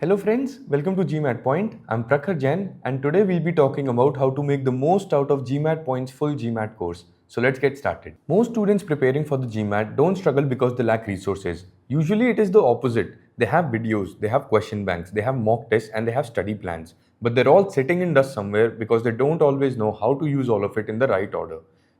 Hello friends, welcome to GMAT Point. I'm Prakhar Jain and today we'll be talking about how to make the most out of GMAT Point's full GMAT course. So let's get started. Most students preparing for the GMAT don't struggle because they lack resources. Usually it is the opposite. They have videos, they have question banks, they have mock tests and they have study plans. But they're all sitting in dust somewhere because they don't always know how to use all of it in the right order.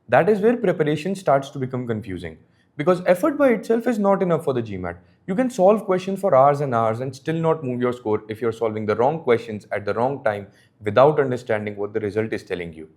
That is where preparation starts to become confusing. Because effort by itself is not enough for the GMAT. You can solve questions for hours and hours and still not move your score if you're solving the wrong questions at the wrong time without understanding what the result is telling you.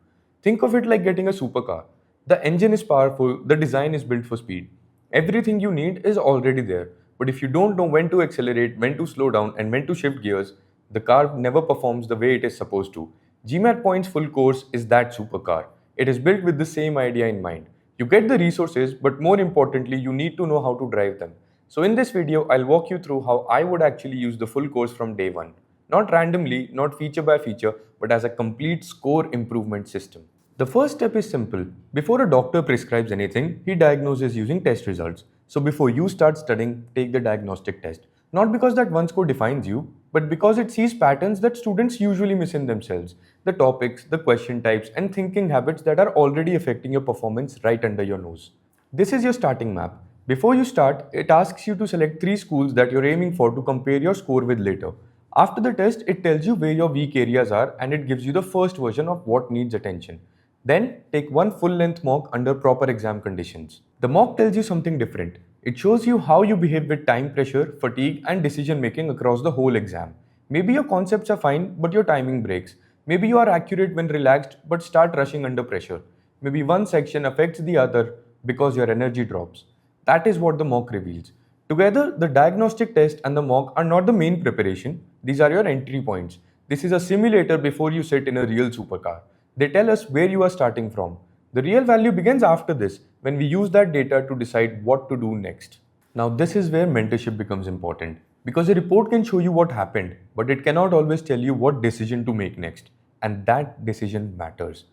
Think of it like getting a supercar. The engine is powerful, the design is built for speed. Everything you need is already there. But if you don't know when to accelerate, when to slow down, and when to shift gears, the car never performs the way it is supposed to. GMAT Point's full course is that supercar. It is built with the same idea in mind. You get the resources, but more importantly, you need to know how to drive them. So in this video, I'll walk you through how I would actually use the full course from day one. Not randomly, not feature by feature, but as a complete score improvement system. The first step is simple. Before a doctor prescribes anything, he diagnoses using test results. So before you start studying, take the diagnostic test. Not because that one score defines you, but because it sees patterns that students usually miss in themselves. The topics, the question types, and thinking habits that are already affecting your performance right under your nose. This is your starting map. Before you start, it asks you to select 3 schools that you're aiming for to compare your score with later. After the test, it tells you where your weak areas are and it gives you the first version of what needs attention. Then, take one full-length mock under proper exam conditions. The mock tells you something different. It shows you how you behave with time pressure, fatigue, and decision making across the whole exam. Maybe your concepts are fine, but your timing breaks. Maybe you are accurate when relaxed, but start rushing under pressure. Maybe one section affects the other because your energy drops. That is what the mock reveals. Together, the diagnostic test and the mock are not the main preparation, these are your entry points. This is a simulator before you sit in a real supercar. They tell us where you are starting from. The real value begins after this, when we use that data to decide what to do next. Now, this is where mentorship becomes important. Because a report can show you what happened, but it cannot always tell you what decision to make next. And that decision matters.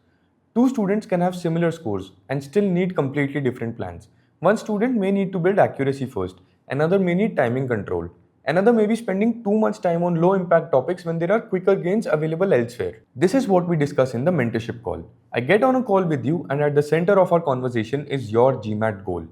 Two students can have similar scores and still need completely different plans. One student may need to build accuracy first, another may need timing control, another may be spending too much time on low impact topics when there are quicker gains available elsewhere. This is what we discuss in the mentorship call. I get on a call with you, and at the center of our conversation is your GMAT goal.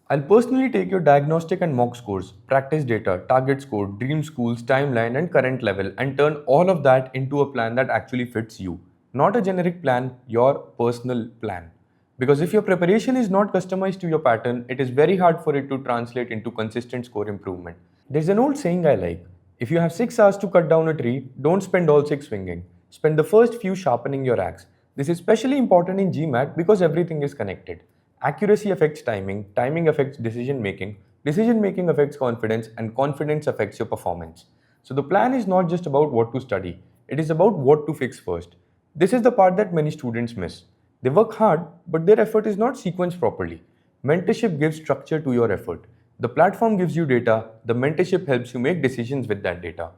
I'll personally take your diagnostic and mock scores, practice data, target score, dream schools, timeline, and current level, and turn all of that into a plan that actually fits you. Not a generic plan, your personal plan. Because if your preparation is not customized to your pattern, it is very hard for it to translate into consistent score improvement. There's an old saying I like: if you have 6 hours to cut down a tree, don't spend all 6 swinging. Spend the first few sharpening your axe. This is especially important in GMAT because everything is connected. Accuracy affects timing, timing affects decision making affects confidence, and confidence affects your performance. So the plan is not just about what to study, it is about what to fix first. This is the part that many students miss. They work hard, but their effort is not sequenced properly. Mentorship gives structure to your effort. The platform gives you data, the mentorship helps you make decisions with that data.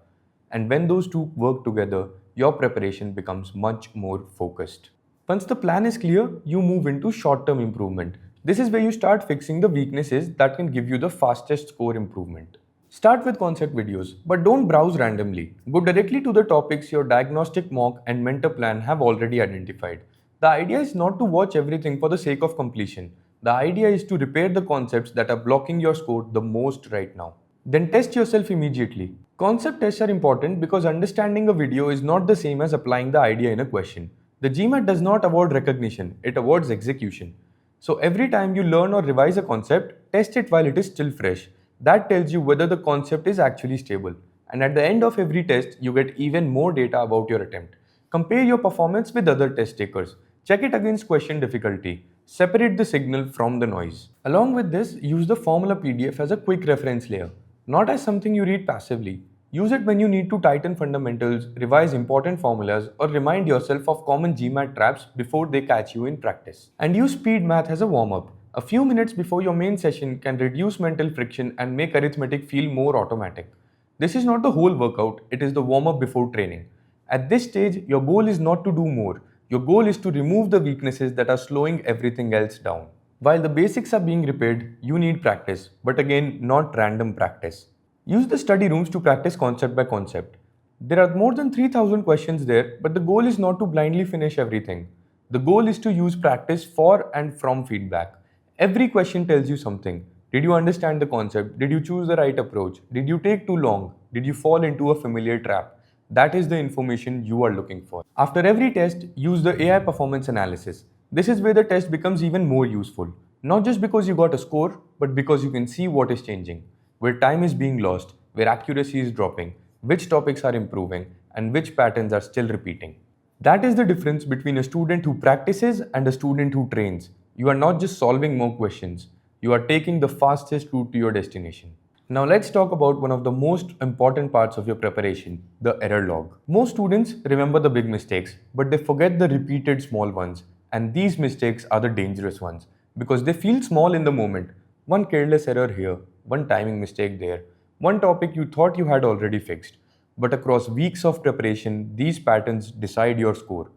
And when those two work together, your preparation becomes much more focused. Once the plan is clear, you move into short-term improvement. This is where you start fixing the weaknesses that can give you the fastest score improvement. Start with concept videos, but don't browse randomly. Go directly to the topics your diagnostic mock and mentor plan have already identified. The idea is not to watch everything for the sake of completion. The idea is to repair the concepts that are blocking your score the most right now. Then test yourself immediately. Concept tests are important because understanding a video is not the same as applying the idea in a question. The GMAT does not award recognition, it awards execution. So every time you learn or revise a concept, test it while it is still fresh. That tells you whether the concept is actually stable. And at the end of every test, you get even more data about your attempt. Compare your performance with other test takers. Check it against question difficulty. Separate the signal from the noise. Along with this, use the formula PDF as a quick reference layer, not as something you read passively. Use it when you need to tighten fundamentals, revise important formulas, or remind yourself of common GMAT traps before they catch you in practice. And use speed math as a warm-up. A few minutes before your main session can reduce mental friction and make arithmetic feel more automatic. This is not the whole workout, it is the warm-up before training. At this stage, your goal is not to do more. Your goal is to remove the weaknesses that are slowing everything else down. While the basics are being repaired, you need practice, but again, not random practice. Use the study rooms to practice concept by concept. There are more than 3000 questions there, but the goal is not to blindly finish everything. The goal is to use practice for and from feedback. Every question tells you something. Did you understand the concept? Did you choose the right approach? Did you take too long? Did you fall into a familiar trap? That is the information you are looking for. After every test, use the AI performance analysis. This is where the test becomes even more useful. Not just because you got a score, but because you can see what is changing, where time is being lost, where accuracy is dropping, which topics are improving, and which patterns are still repeating. That is the difference between a student who practices and a student who trains. You are not just solving more questions, you are taking the fastest route to your destination. Now let's talk about one of the most important parts of your preparation, the error log. Most students remember the big mistakes, but they forget the repeated small ones. And these mistakes are the dangerous ones because they feel small in the moment. One careless error here, one timing mistake there, one topic you thought you had already fixed. But across weeks of preparation, these patterns decide your score.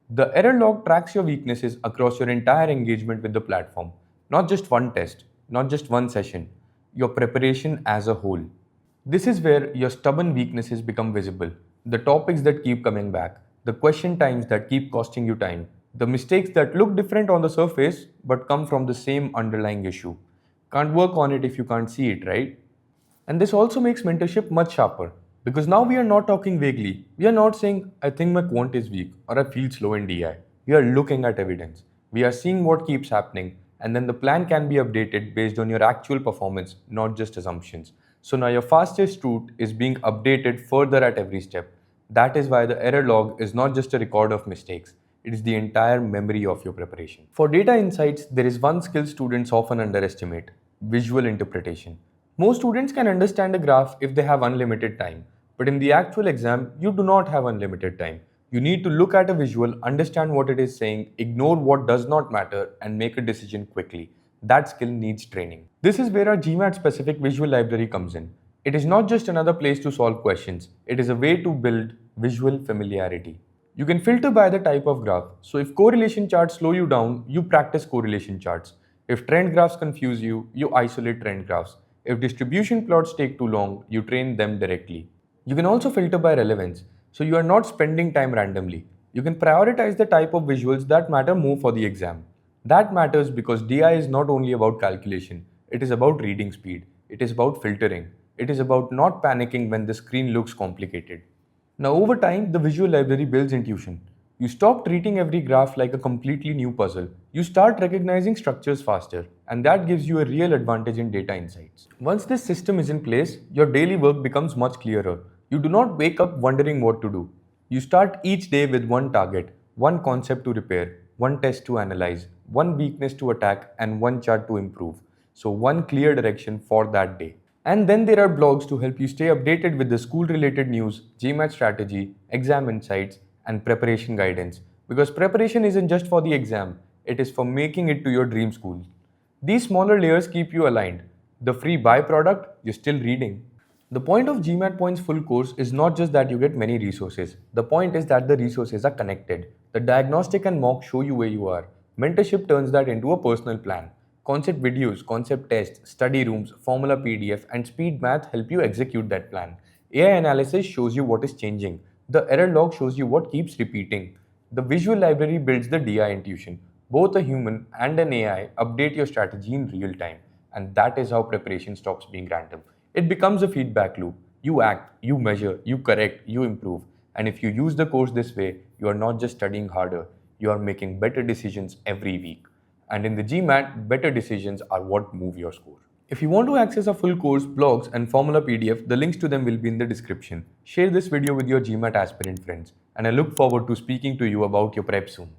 The error log tracks your weaknesses across your entire engagement with the platform, not just one test, not just one session, your preparation as a whole. This is where your stubborn weaknesses become visible, the topics that keep coming back, the question times that keep costing you time, the mistakes that look different on the surface but come from the same underlying issue. Can't work on it if you can't see it, right? And this also makes mentorship much sharper because now we are not talking vaguely. We are not saying, I think my quant is weak or I feel slow in DI. We are looking at evidence. We are seeing what keeps happening, and then the plan can be updated based on your actual performance, not just assumptions. So now your fastest route is being updated further at every step. That is why the error log is not just a record of mistakes, it is the entire memory of your preparation. For data insights, there is one skill students often underestimate: visual interpretation. Most students can understand a graph if they have unlimited time, but in the actual exam, you do not have unlimited time. You need to look at a visual, understand what it is saying, ignore what does not matter, and make a decision quickly. That skill needs training. This is where our GMAT specific visual library comes in. It is not just another place to solve questions, it is a way to build visual familiarity. You can filter by the type of graph. So if correlation charts slow you down, you practice correlation charts. If trend graphs confuse you, you isolate trend graphs. If distribution plots take too long, you train them directly. You can also filter by relevance, so you are not spending time randomly. You can prioritize the type of visuals that matter more for the exam. That matters because DI is not only about calculation, it is about reading speed, it is about filtering, it is about not panicking when the screen looks complicated. Now, over time, the visual library builds intuition. You stop treating every graph like a completely new puzzle. You start recognizing structures faster, and that gives you a real advantage in data insights. Once this system is in place, your daily work becomes much clearer. You do not wake up wondering what to do. You start each day with one target, one concept to repair, one test to analyze, one weakness to attack, and one chart to improve. So, one clear direction for that day. And then there are blogs to help you stay updated with the school related news, GMAT strategy, exam insights, and preparation guidance. Because preparation isn't just for the exam, it is for making it to your dream school. These smaller layers keep you aligned. The free byproduct, you're still reading. The point of GMAT Points Full Course is not just that you get many resources. The point is that the resources are connected. The diagnostic and mock show you where you are. Mentorship turns that into a personal plan. Concept videos, concept tests, study rooms, formula PDF, and speed math help you execute that plan. AI analysis shows you what is changing. The error log shows you what keeps repeating. The visual library builds the DI intuition. Both a human and an AI update your strategy in real time. And that is how preparation stops being random. It becomes a feedback loop. You act, you measure, you correct, you improve. And if you use the course this way, you are not just studying harder, you are making better decisions every week. And in the GMAT, better decisions are what move your score. If you want to access a full course, blogs, and formula PDF, the links to them will be in the description. Share this video with your GMAT aspirant friends, and I look forward to speaking to you about your prep soon.